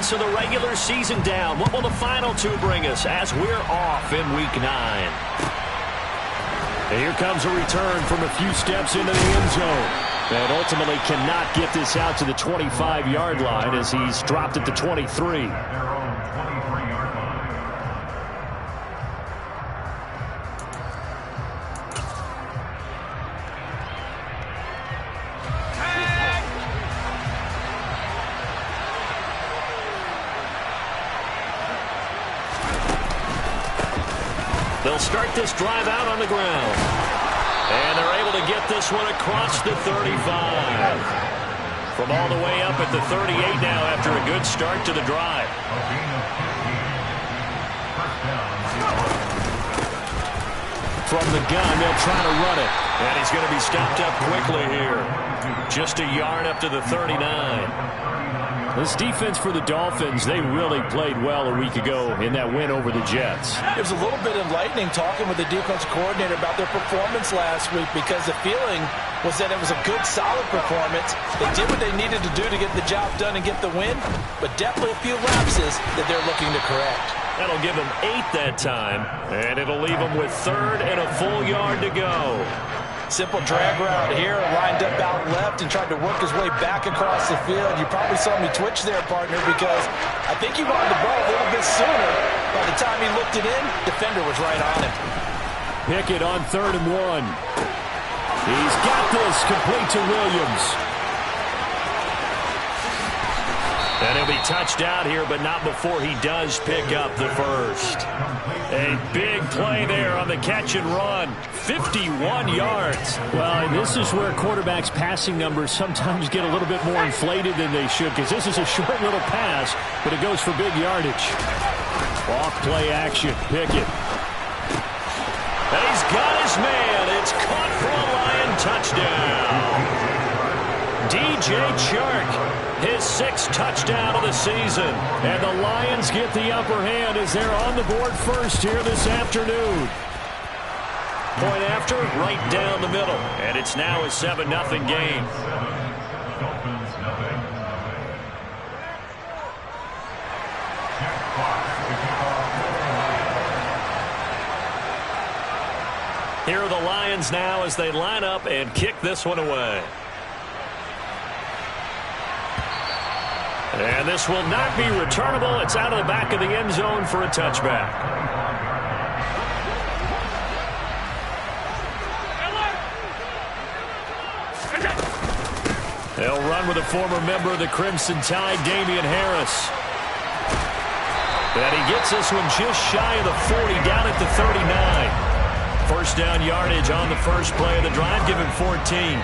minutes of the regular season down. What will the final two bring us as we're off in Week 9? And here comes a return from a few steps into the end zone. And ultimately cannot get this out to the 25-yard line as he's dropped at the 23. They'll start this drive out on the ground. And they're able to get this one across the 35. From all the way up at the 38 now after a good start to the drive. From the gun, they'll try to run it. And he's going to be stopped up quickly here. Just a yard up to the 39. This defense for the Dolphins, they really played well a week ago in that win over the Jets. It was a little bit enlightening talking with the defense coordinator about their performance last week because the feeling was that it was a good, solid performance. They did what they needed to do to get the job done and get the win, but definitely a few lapses that they're looking to correct. That'll give them 8 that time, and it'll leave them with 3rd and a full yard to go. Simple drag route here, lined up out left and tried to work his way back across the field. You probably saw me twitch there, partner, because I think he wanted the ball a little bit sooner. By the time he looked it in, defender was right on him. Pickett on 3rd and 1. He's got this complete to Williams. And he'll be touched out here, but not before he does pick up the first. A big play there on the catch and run. 51 yards. Well, and this is where quarterbacks' passing numbers sometimes get a little bit more inflated than they should, because this is a short little pass, but it goes for big yardage. Off play action. Pickett. And he's got his man. It's caught for a Lion touchdown. DJ Chark, his 6th touchdown of the season. And the Lions get the upper hand as they're on the board first here this afternoon. Point after, right down the middle. And it's now a 7-0 game. Here are the Lions now as they line up and kick this one away. And this will not be returnable. It's out of the back of the end zone for a touchback. They'll run with a former member of the Crimson Tide, Damian Harris. And he gets this one just shy of the 40, down at the 39. First down yardage on the first play of the drive, give him 14.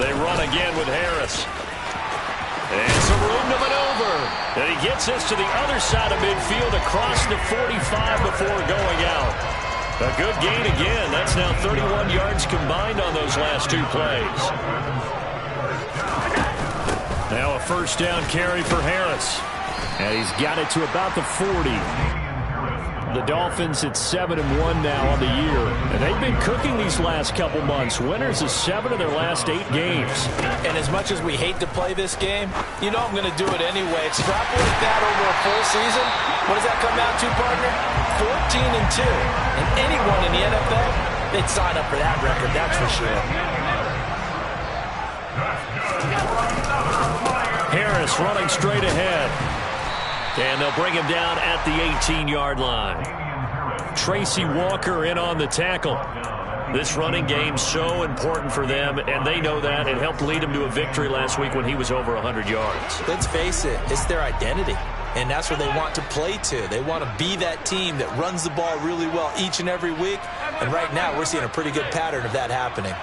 They run again with Harris. And some room to maneuver. And he gets this to the other side of midfield across the 45 before going out. A good gain again. That's now 31 yards combined on those last 2 plays. Now a first down carry for Harris. And he's got it to about the 40. The Dolphins at 7-1 now on the year. And they've been cooking these last couple months. Winners of 7 of their last 8 games. And as much as we hate to play this game, you know I'm going to do it anyway. Extrapolate that over a full season. What does that come out to, partner? 14-2. And anyone in the NFL, they'd sign up for that record, that's for sure. Harris running straight ahead. And they'll bring him down at the 18-yard line. Tracy Walker in on the tackle. This running game so important for them, and they know that. It helped lead them to a victory last week when he was over 100 yards. Let's face it, it's their identity, and that's where they want to play to. They want to be that team that runs the ball really well each and every week, and right now we're seeing a pretty good pattern of that happening.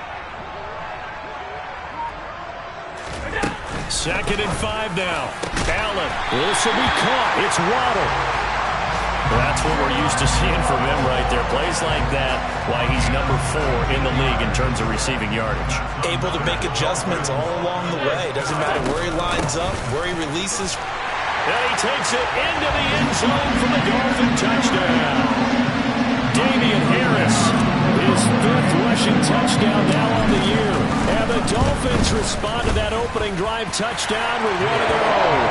2nd and 5 now. Allen. This will be caught. It's Waddle. That's what we're used to seeing from him right there. Plays like that, why he's number 4 in the league in terms of receiving yardage. Able to make adjustments all along the way. Doesn't matter where he lines up, where he releases. And he takes it into the end zone for the Dolphin touchdown. Damian Harris, his 5th rushing touchdown now on the year. Dolphins respond to that opening drive touchdown with one of their own.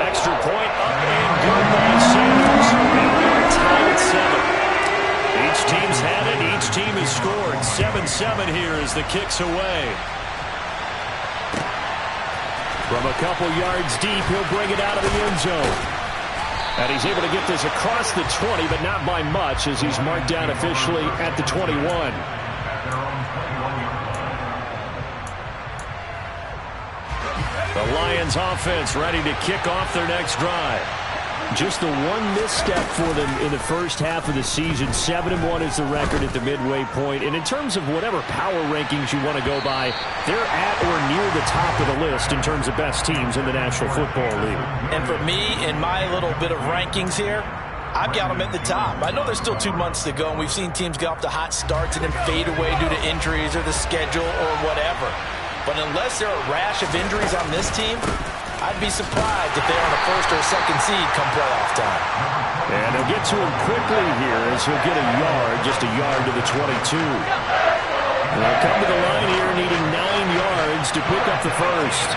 Extra point up and good by Sanders. And we are tied at 7. Each team's had it. Each team has scored. 7-7 here as the kick's away. From a couple yards deep, he'll bring it out of the end zone. And he's able to get this across the 20, but not by much as he's marked down officially at the 21. The Lions offense ready to kick off their next drive. Just the one misstep for them in the first half of the season. 7-1 is the record at the midway point. And in terms of whatever power rankings you want to go by, they're at or near the top of the list in terms of best teams in the National Football League. And for me, in my little bit of rankings here, I've got them at the top. I know there's still 2 months to go, and we've seen teams get off to hot starts and then fade away due to injuries or the schedule or whatever. But unless there are a rash of injuries on this team, I'd be surprised if they're on a first or second seed come playoff time. And they'll get to him quickly here as he'll get a yard, just a yard to the 22. They'll come to the line here needing 9 yards to pick up the first.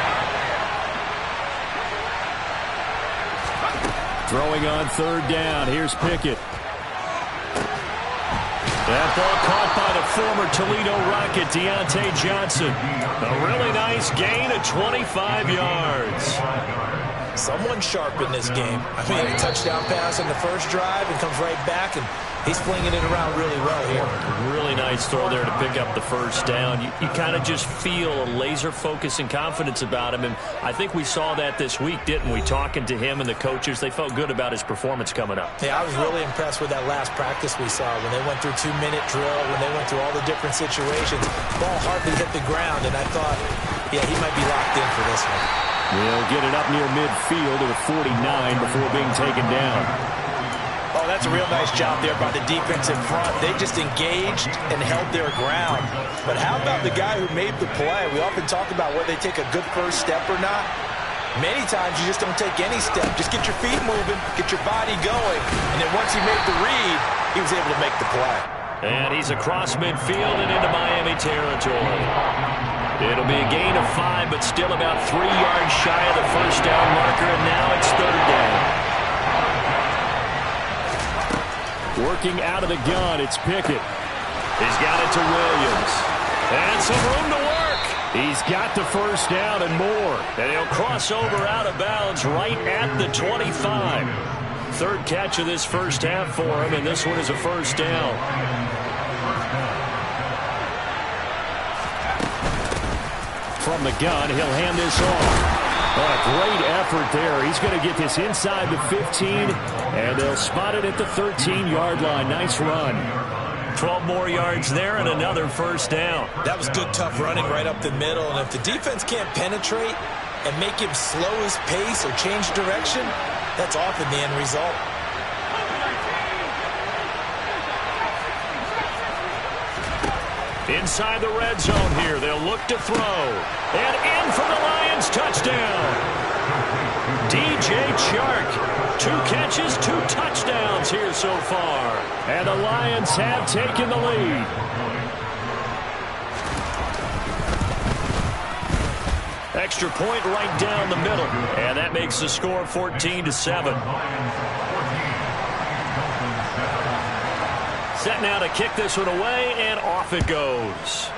Throwing on third down. Here's Pickett. That ball caught by the former Toledo Rocket, Deontay Johnson. A really nice gain of 25 yards. Someone sharp in this game. I mean, a touchdown pass on the first drive and comes right back, and he's flinging it around really well here. Really nice throw there to pick up the first down. You kind of just feel a laser focus and confidence about him, and I think we saw that this week, didn't we? Talking to him and the coaches, they felt good about his performance coming up. Yeah, I was really impressed with that last practice we saw when they went through 2-minute drill, when they went through all the different situations. Ball hardly hit the ground, and I thought, yeah, he might be locked in for this one. They'll get it up near midfield to the 49 before being taken down. Oh, that's a real nice job there by the defense in front. They just engaged and held their ground. But how about the guy who made the play? We often talk about whether they take a good first step or not. Many times you just don't take any step. Just get your feet moving, get your body going. And then once he made the read, he was able to make the play. And he's across midfield and into Miami territory. It'll be a gain of 5, but still about 3 yards shy of the first down marker, and now it's third down. Working out of the gun, it's Pickett. He's got it to Williams. And some room to work. He's got the first down and more. And he'll cross over out of bounds right at the 25. Third catch of this first half for him, and this one is a first down. From the gun, he'll hand this off. A great effort there. He's going to get this inside the 15, and they'll spot it at the 13-yard line. Nice run. 12 more yards there and another first down. That was good, tough running right up the middle, and if the defense can't penetrate and make him slow his pace or change direction, that's often the end result. Inside the red zone here, they'll look to throw. And in for the Lions, touchdown. DJ Chark, 2 catches, 2 touchdowns here so far. And the Lions have taken the lead. Extra point right down the middle. And that makes the score 14-7. Set now to kick this one away, and off it goes.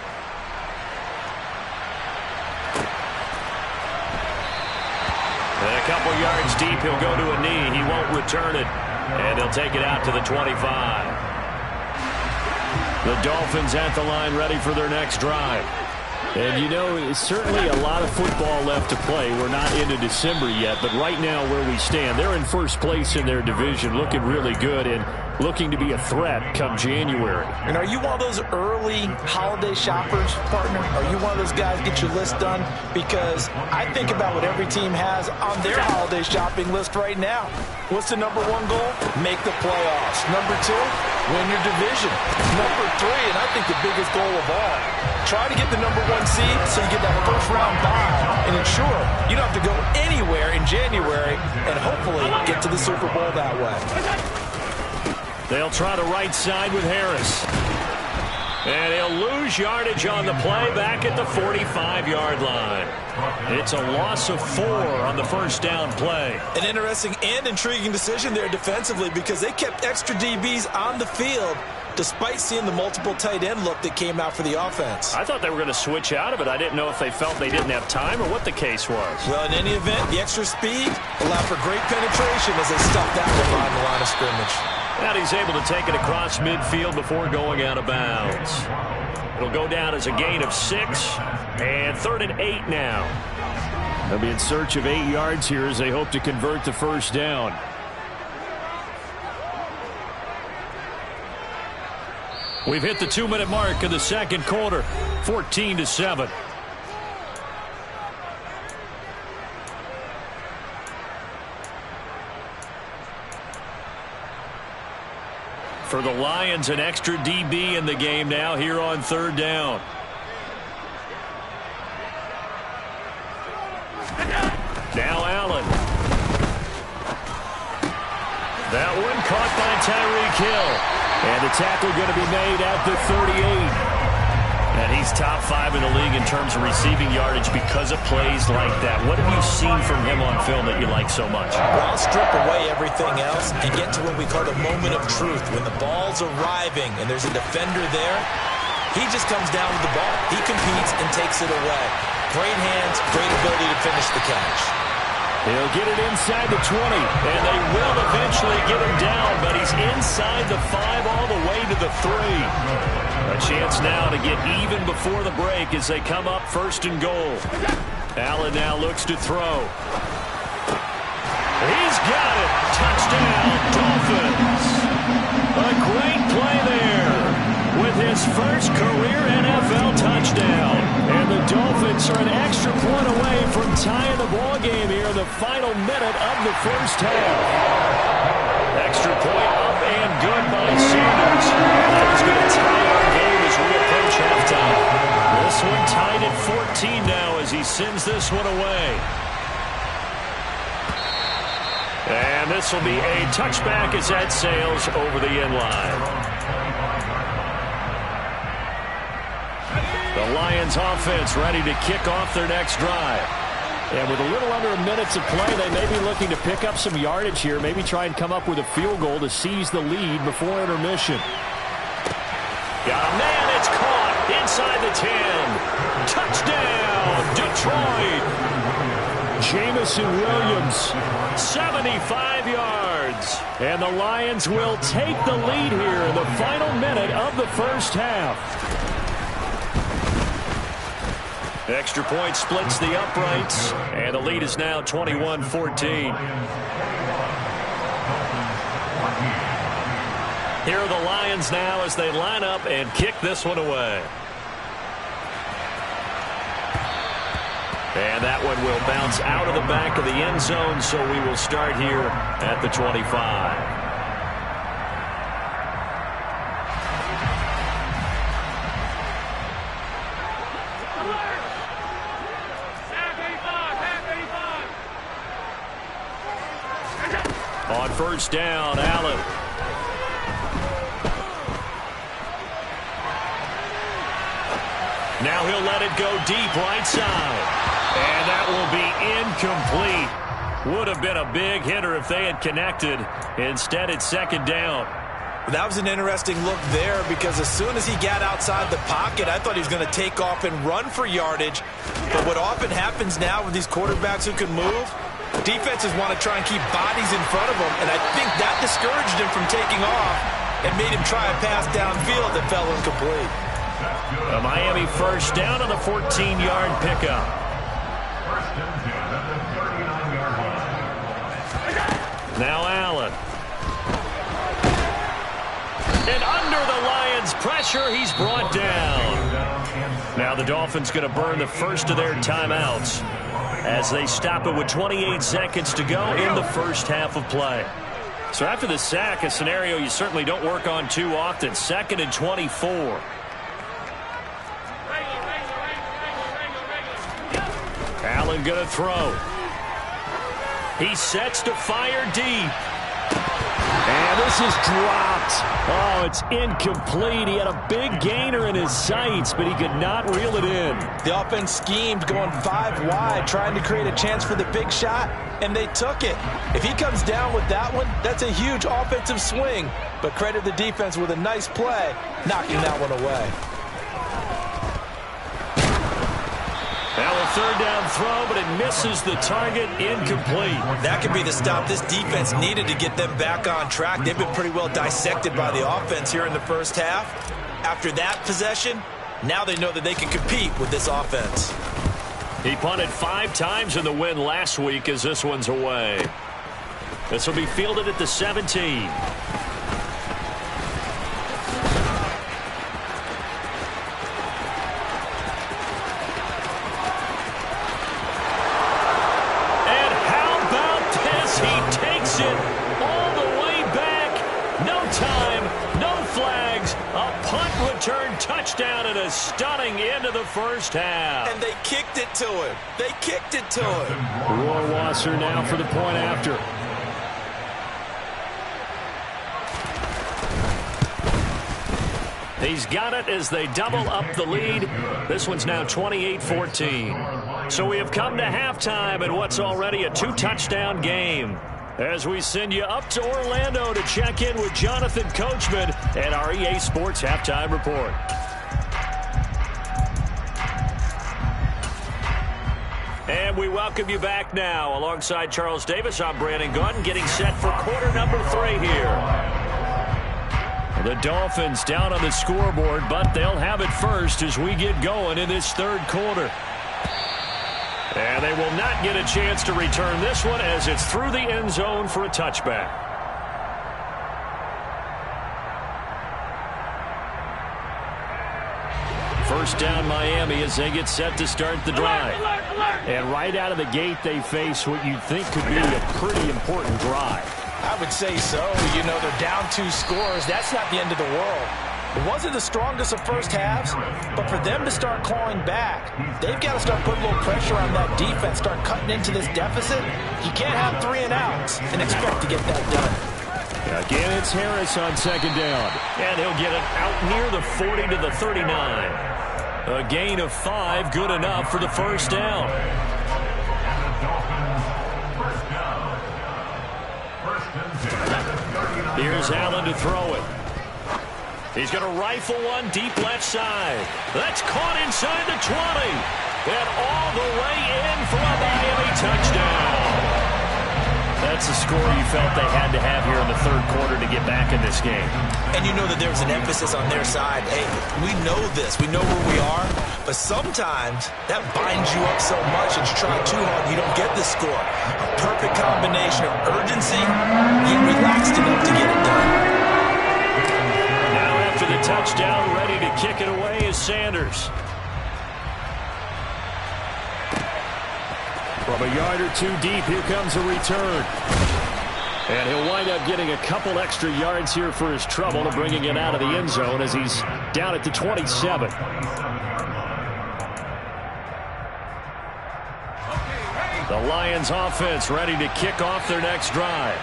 And a couple yards deep, he'll go to a knee. He won't return it, and he'll take it out to the 25. The Dolphins at the line ready for their next drive. And, you know, certainly a lot of football left to play. We're not into December yet, but right now where we stand, they're in first place in their division, looking really good and looking to be a threat come January. And are you one of those early holiday shoppers, partner? Are you one of those guys get your list done? Because I think about what every team has on their holiday shopping list right now. What's the number 1 goal? Make the playoffs. Number 2, win your division. Number 3, and I think the biggest goal of all, try to get the number 1 seed so you get that first round bye and ensure you don't have to go anywhere in January and hopefully get to the Super Bowl that way. They'll try the right side with Harris. And he'll lose yardage on the play back at the 45-yard line. It's a loss of 4 on the first down play. An interesting and intriguing decision there defensively because they kept extra DBs on the field despite seeing the multiple tight end look that came out for the offense. I thought they were going to switch out of it. I didn't know if they felt they didn't have time or what the case was. Well, in any event, the extra speed allowed for great penetration as they stuffed that one on the line of scrimmage. And he's able to take it across midfield before going out of bounds. It'll go down as a gain of 6, and 3rd and 8 now. They'll be in search of 8 yards here as they hope to convert the first down. We've hit the 2-minute mark of the second quarter, 14-7. For the Lions, an extra DB in the game now here on 3rd down. Now Allen. That one caught by Tyreek Hill. And the tackle going to be made at the 38. And he's top 5 in the league in terms of receiving yardage because of plays like that. What have you seen from him on film that you like so much? Well, strip away everything else and get to what we call a moment of truth. When the ball's arriving and there's a defender there, he just comes down with the ball. He competes and takes it away. Great hands, great ability to finish the catch. He'll get it inside the 20, and they will eventually get him down, but he's inside the 5 all the way to the 3. A chance now to get even before the break as they come up 1st and goal. Allen now looks to throw. He's got it. Touchdown, Dolphins. A great play there with his first career NFL touchdown. And the Dolphins are an extra point away from tying the ball game here in the final minute of the first half. Extra point up and good by Sanders. That is going to tie our game as we approach halftime. This one tied at 14 now as he sends this one away. And this will be a touchback as that sails over the end line. The Lions offense ready to kick off their next drive. And with a little under a minute to play, they may be looking to pick up some yardage here, maybe try and come up with a field goal to seize the lead before intermission. Got a man, it's caught inside the 10. Touchdown, Detroit. Jamison Williams, 75 yards. And the Lions will take the lead here in the final minute of the first half. Extra point splits the uprights, and the lead is now 21-14. Here are the Lions now as they line up and kick this one away. And that one will bounce out of the back of the end zone, so we will start here at the 25. On first down, Allen. Now he'll let it go deep right side. And that will be incomplete. Would have been a big hitter if they had connected. Instead, it's 2nd down. That was an interesting look there because as soon as he got outside the pocket, I thought he was going to take off and run for yardage. But what often happens now with these quarterbacks who can move, defenses want to try and keep bodies in front of them, and I think that discouraged him from taking off and made him try a pass downfield that fell incomplete. A Miami first down on the 14-yard pickup. Now Allen. And under the Lions' pressure, he's brought down. Now the Dolphins going to burn the first of their timeouts as they stop it with 28 seconds to go in the first half of play. So after the sack, a scenario you certainly don't work on too often. 2nd and 24. Allen going to throw. He sets to fire deep. And And this is dropped. Oh, it's incomplete. He had a big gainer in his sights, but he could not reel it in. The offense schemed, going 5 wide, trying to create a chance for the big shot, and they took it. If he comes down with that one, that's a huge offensive swing. But credit the defense with a nice play, knocking that one away. Now a third down throw, but it misses the target, incomplete. That could be the stop this defense needed to get them back on track. They've been pretty well dissected by the offense here in the first half. After that possession, now they know that they can compete with this offense. He punted 5 times in the win last week as this one's away. This will be fielded at the 17. Touchdown and a stunning end of the first half. And they kicked it to him. They kicked it to him. Rohrwasser now for the point after. He's got it as they double up the lead. This one's now 28-14. So we have come to halftime in what's already a 2-touchdown game. As we send you up to Orlando to check in with Jonathan Coachman and our EA Sports Halftime Report. And we welcome you back now. Alongside Charles Davis, I'm Brandon Gaudin, getting set for quarter number 3 here. The Dolphins down on the scoreboard, but they'll have it first as we get going in this third quarter. And they will not get a chance to return this one as it's through the end zone for a touchback. First down Miami as they get set to start the drive. And right out of the gate they face what you'd think could be a pretty important drive. I would say so. You know, they're down 2 scores. That's not the end of the world. It wasn't the strongest of first halves, but for them to start clawing back, they've got to start putting a little pressure on that defense, start cutting into this deficit. You can't have 3 and outs and expect to get that done. Again, it's Harris on second down, and he'll get it out near the 40 to the 39. A gain of 5, good enough for the first down. Here's Allen to throw it. He's going to rifle one deep left side. That's caught inside the 20. And all the way in for a Miami touchdown. That's the score you felt they had to have here in the third quarter to get back in this game. And you know that there's an emphasis on their side. Hey, we know this. We know where we are. But sometimes that binds you up so much and you try too hard, you don't get the score. A perfect combination of urgency and relaxed enough to get it done. The touchdown, ready to kick it away is Sanders. From a yard or 2 deep, here comes a return. And he'll wind up getting a couple extra yards here for his trouble and bringing it out of the end zone as he's down at the 27. The Lions offense ready to kick off their next drive.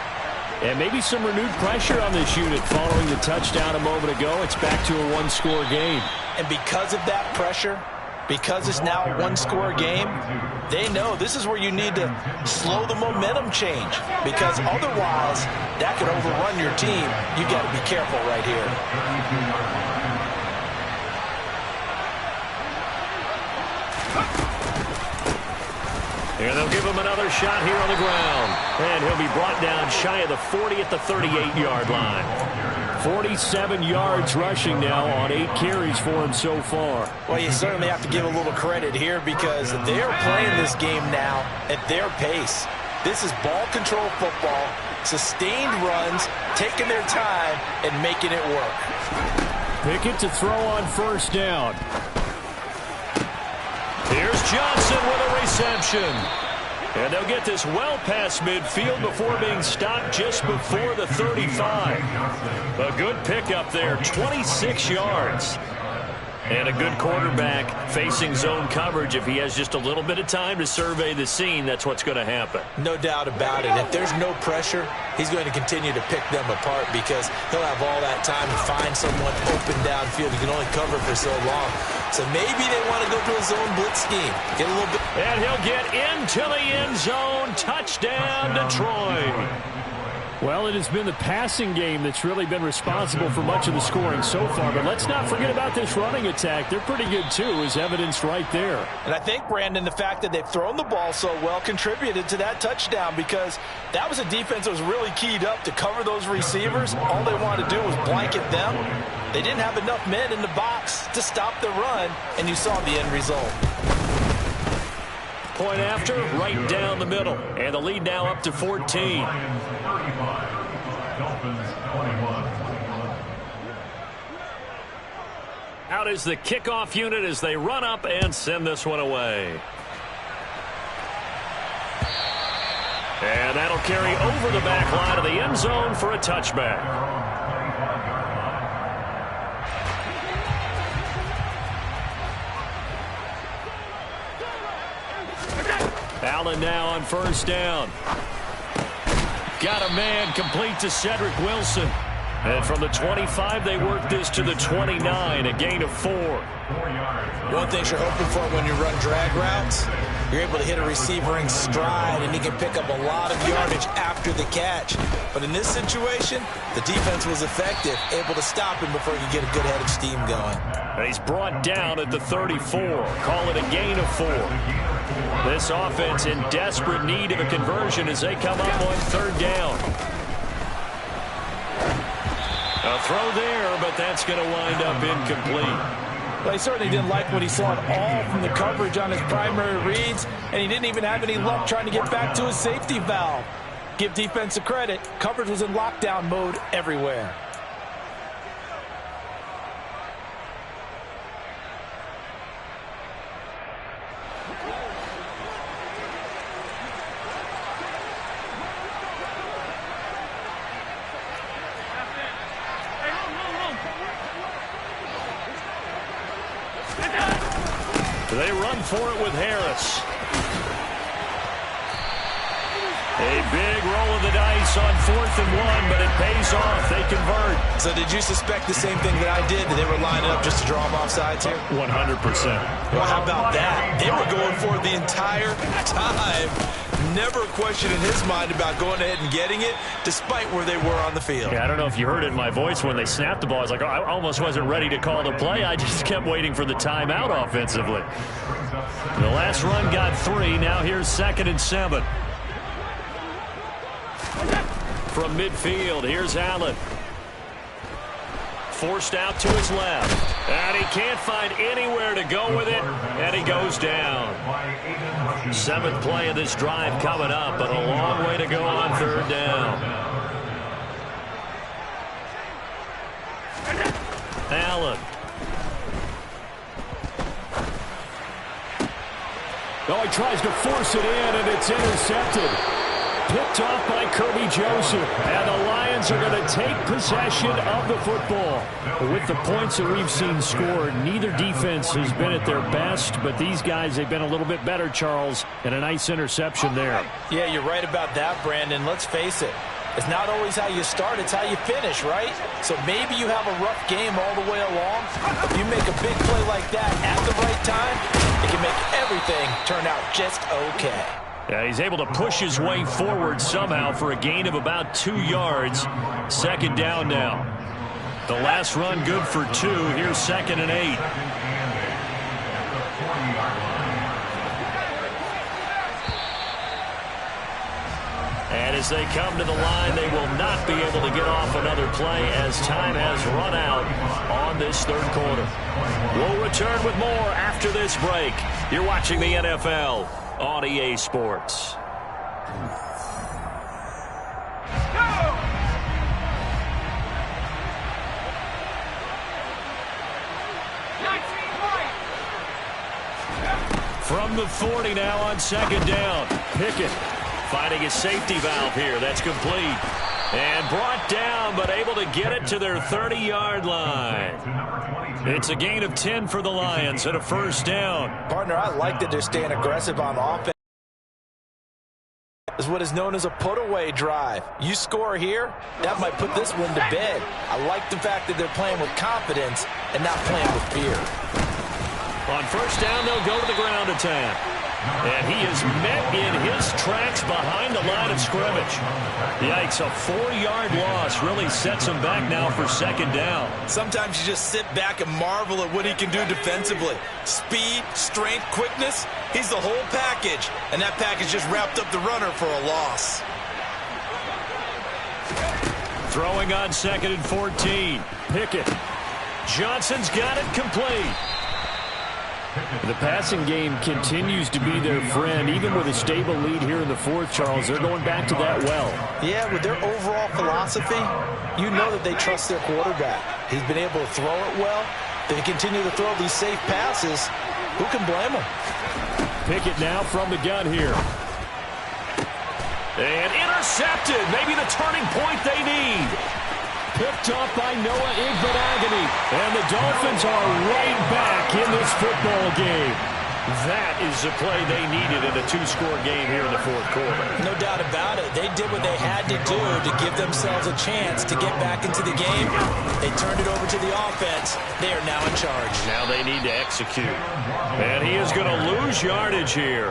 And maybe some renewed pressure on this unit following the touchdown a moment ago. It's back to a 1-score game. And because of that pressure, because it's now a 1-score game, they know this is where you need to slow the momentum change. Because otherwise, that could overrun your team. You got to be careful right here. And they'll give him another shot here on the ground. And he'll be brought down shy of the 40 at the 38-yard line. 47 yards rushing now on 8 carries for him so far. Well, you certainly have to give a little credit here because they're playing this game now at their pace. This is ball control football, sustained runs, taking their time, and making it work. Pickett to throw on first down. Here's Johnson with a reception. And they'll get this well past midfield before being stopped just before the 35. A good pickup there, 26 yards. And a good quarterback facing zone coverage, if he has just a little bit of time to survey the scene, that's what's going to happen. No doubt about it. If there's no pressure, he's going to continue to pick them apart because he'll have all that time to find someone open downfield. He can only cover for so long. So maybe they want to go to a zone blitz scheme. Get a little bit. And he'll get into the end zone. Touchdown, Detroit. Well, it has been the passing game that's really been responsible for much of the scoring so far. But let's not forget about this running attack. They're pretty good, too, as evidenced right there. And I think, Brandon, the fact that they've thrown the ball so well contributed to that touchdown because that was a defense that was really keyed up to cover those receivers. All they wanted to do was blanket them. They didn't have enough men in the box to stop the run, and you saw the end result. Point after, right down the middle. And the lead now up to 14. Out is the kickoff unit as they run up and send this one away. And that'll carry over the back line of the end zone for a touchback. Allen now on first down. Got a man complete to Cedric Wilson. And from the 25, they work this to the 29, a gain of 4. One thing you're hoping for when you run drag routes, you're able to hit a receiver in stride, and he can pick up a lot of yardage after the catch. But in this situation, the defense was effective, able to stop him before he could get a good head of steam going. And he's brought down at the 34. Call it a gain of 4. This offense in desperate need of a conversion as they come up on third down. A throw there, but that's going to wind up incomplete. Well, he certainly didn't like what he saw at all from the coverage on his primary reads, and he didn't even have any luck trying to get back to his safety valve. Give defense a credit. Coverage was in lockdown mode everywhere. They run for it with Harris. A big roll of the dice on 4th and 1, but it pays off. They convert. So did you suspect the same thing that I did? That they were lining up just to draw them off sides here? 100%. Well, how about that? They were going for it the entire time. Never a question in his mind about going ahead and getting it, despite where they were on the field. Yeah, I don't know if you heard it in my voice when they snapped the ball. I was like, oh, I almost wasn't ready to call the play. I just kept waiting for the timeout offensively. The last run got 3. Now here's 2nd and 7. From midfield, here's Allen. Forced out to his left. And he can't find anywhere to go with it, and he goes down. 7th play of this drive coming up, but a long way to go on third down. Allen. Oh, he tries to force it in, and it's intercepted. Picked off by Kirby Joseph. And the Lions are going to take possession of the football. With the points that we've seen scored, neither defense has been at their best, but these guys, they've been a little bit better, Charles, and a nice interception there. Yeah, you're right about that, Brandon. Let's face it. It's not always how you start, it's how you finish, right? So maybe you have a rough game all the way along. If you make a big play like that at the right time, it can make everything turn out just okay. Yeah, he's able to push his way forward somehow for a gain of about 2 yards. 2nd down now. The last run good for 2. Here's 2nd and 8. And as they come to the line, they will not be able to get off another play as time has run out on this 3rd quarter. We'll return with more after this break. You're watching the NFL on EA Sports. From the 40 now on 2nd down. Pickett finding his safety valve here. That's complete. And brought down, but able to get it to their 30-yard line. It's a gain of 10 for the Lions and a first down. Partner, I like that they're staying aggressive on offense. Is what is known as a put-away drive. You score here, that might put this one to bed. I like the fact that they're playing with confidence and not playing with fear. On first down, they'll go to the ground attack. And he is met in his tracks behind the line of scrimmage. Yikes, a 4-yard loss really sets him back now for second down. Sometimes you just sit back and marvel at what he can do defensively. Speed, strength, quickness, he's the whole package. And that package just wrapped up the runner for a loss. Throwing on 2nd and 14. Pickett. Johnson's got it complete. The passing game continues to be their friend, even with a stable lead here in the fourth, Charles. They're going back to that well. Yeah, with their overall philosophy, you know that they trust their quarterback. He's been able to throw it well. They continue to throw these safe passes. Who can blame them? Pickett now from the gun here. And intercepted. Maybe the turning point they need. Picked off by Noah Igbinoghene. And the Dolphins are right back in this football game. That is the play they needed in a 2-score game here in the fourth quarter. No doubt about it. They did what they had to do to give themselves a chance to get back into the game. They turned it over to the offense. They are now in charge. Now they need to execute. And he is going to lose yardage here.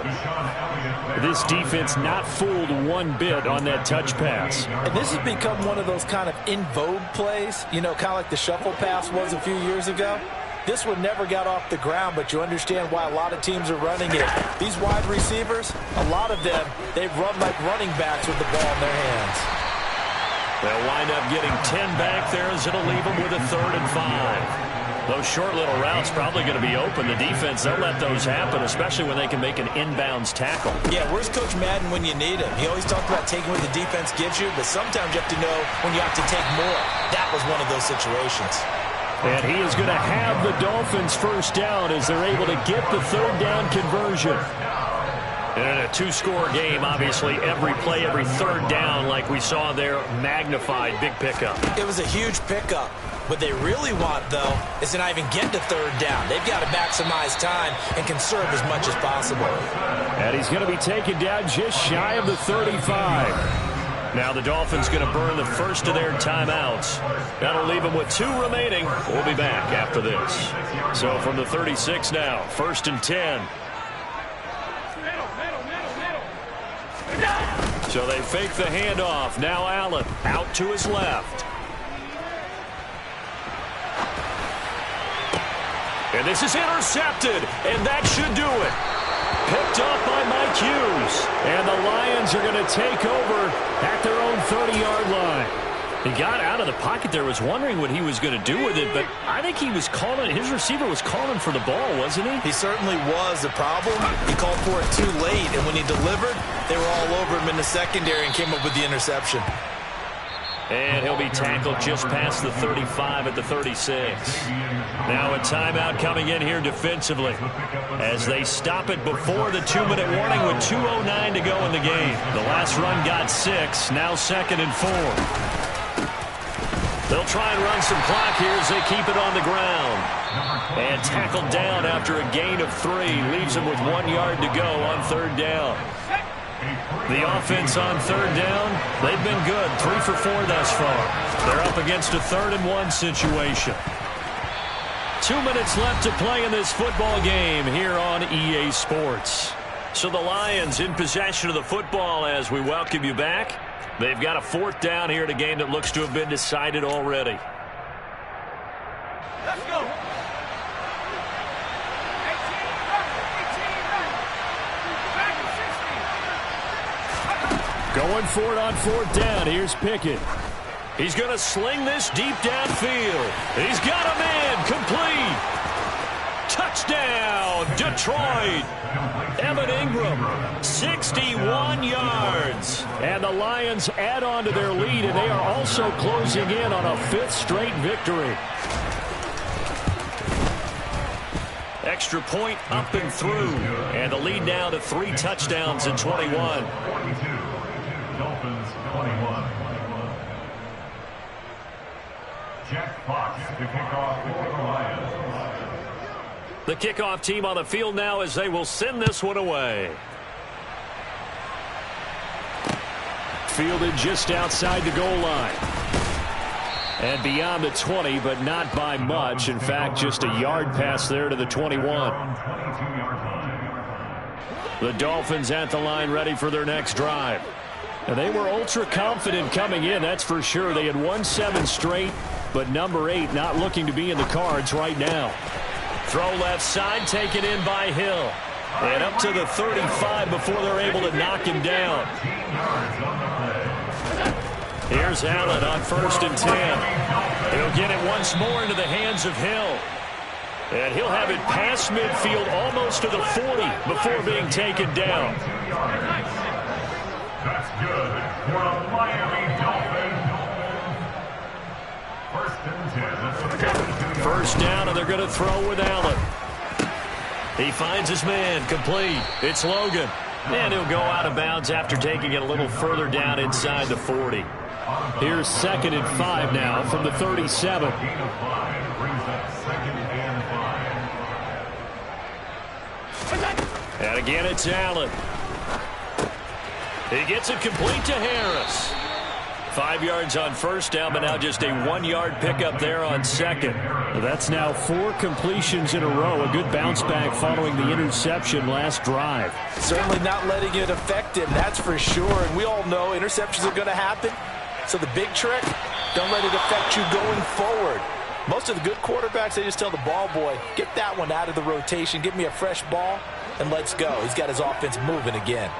This defense not fooled one bit on that touch pass. And this has become one of those kind of in vogue plays, you know, kind of like the shuffle pass was a few years ago. This one never got off the ground, but you understand why a lot of teams are running it. These wide receivers, a lot of them, they've run like running backs with the ball in their hands. They'll wind up getting 10 back there as it'll leave them with a 3rd and 5. Those short little routes probably going to be open. The defense, they'll let those happen, especially when they can make an inbounds tackle. Yeah, where's Coach Madden when you need him? He always talked about taking what the defense gives you, but sometimes you have to know when you have to take more. That was one of those situations. And he is going to have the Dolphins first down as they're able to get the 3rd down conversion. And in a 2-score game, obviously, every play, every 3rd down, like we saw there, magnified, big pickup. It was a huge pickup. What they really want, though, is to not even get to 3rd down. They've got to maximize time and conserve as much as possible. And he's going to be taken down just shy of the 35. Now the Dolphins going to burn the first of their timeouts. That'll leave them with 2 remaining. We'll be back after this. So from the 36 now, 1st and 10. So they fake the handoff. Now Allen out to his left. And this is intercepted, and that should do it. Picked up by Mike Hughes. And the Lions are going to take over at their own 30-yard line. He got out of the pocket there, was wondering what he was going to do with it, but I think he was calling, his receiver was calling for the ball, wasn't he? He certainly was. The problem, he called for it too late, and when he delivered, they were all over him in the secondary and came up with the interception. And he'll be tackled just past the 35 at the 36. Now a timeout coming in here defensively as they stop it before the 2-minute warning with 2:09 to go in the game. The last run got 6, now 2nd and 4. They'll try and run some clock here as they keep it on the ground. And tackled down after a gain of 3. Leaves them with 1 yard to go on 3rd down. The offense on 3rd down, they've been good. 3 for 4 thus far. They're up against a 3rd and 1 situation. 2 minutes left to play in this football game here on EA Sports. So the Lions in possession of the football as we welcome you back. They've got a 4th down here in a game that looks to have been decided already. Let's go. Going for it on 4th down. Here's Pickett. He's going to sling this deep downfield. He's got a man complete. Touchdown, Detroit. Evan Ingram, 61 yards. And the Lions add on to their lead, and they are also closing in on a 5th straight victory. Extra point up and through. And the lead now to 3 touchdowns in 21. The kickoff team on the field now as they will send this one away. Fielded just outside the goal line. And beyond the 20, but not by much. In fact, just a yard pass there to the 21. The Dolphins at the line ready for their next drive. And they were ultra confident coming in, that's for sure. They had won 7 straight, but number 8 not looking to be in the cards right now. Throw left side, taken in by Hill. And up to the 35 before they're able to knock him down. Here's Allen on 1st and 10. He'll get it once more into the hands of Hill. And he'll have it past midfield almost to the 40 before being taken down. That's good for the Miami Dolphins. 1st and 10. First down, and they're going to throw with Allen. He finds his man, complete. It's Logan. And he'll go out of bounds after taking it a little further down inside the 40. Here's 2nd and 5 now from the 37. And again, it's Allen. He gets it complete to Harris. 5 yards on first down, but now just a 1-yard pickup there on 2nd. That's now 4 completions in a row. A good bounce back following the interception last drive. Certainly not letting it affect him, that's for sure. And we all know interceptions are going to happen. So the big trick, don't let it affect you going forward. Most of the good quarterbacks, they just tell the ball boy, get that one out of the rotation, give me a fresh ball, and let's go. He's got his offense moving again.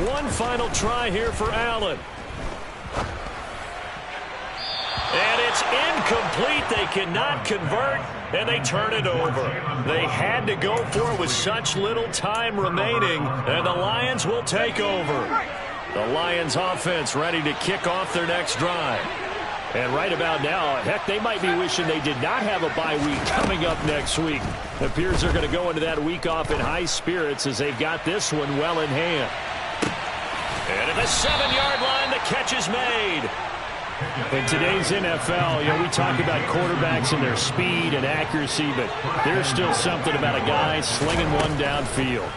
One final try here for Allen. And it's incomplete. They cannot convert, and they turn it over. They had to go for it with such little time remaining, and the Lions will take over. The Lions offense ready to kick off their next drive. And right about now, heck, they might be wishing they did not have a bye week coming up next week. It appears they're going to go into that week off in high spirits as they've got this one well in hand. And at the 7-yard line, the catch is made. In today's NFL, we talk about quarterbacks and their speed and accuracy, but there's still something about a guy slinging one downfield.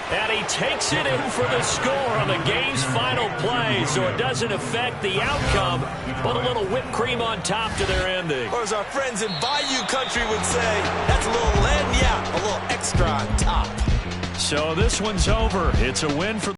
And he takes it in for the score on the game's final play, so it doesn't affect the outcome, but a little whipped cream on top to their ending. Or as our friends in Bayou Country would say, that's a little lagniappe, a little extra on top. So this one's over. It's a win for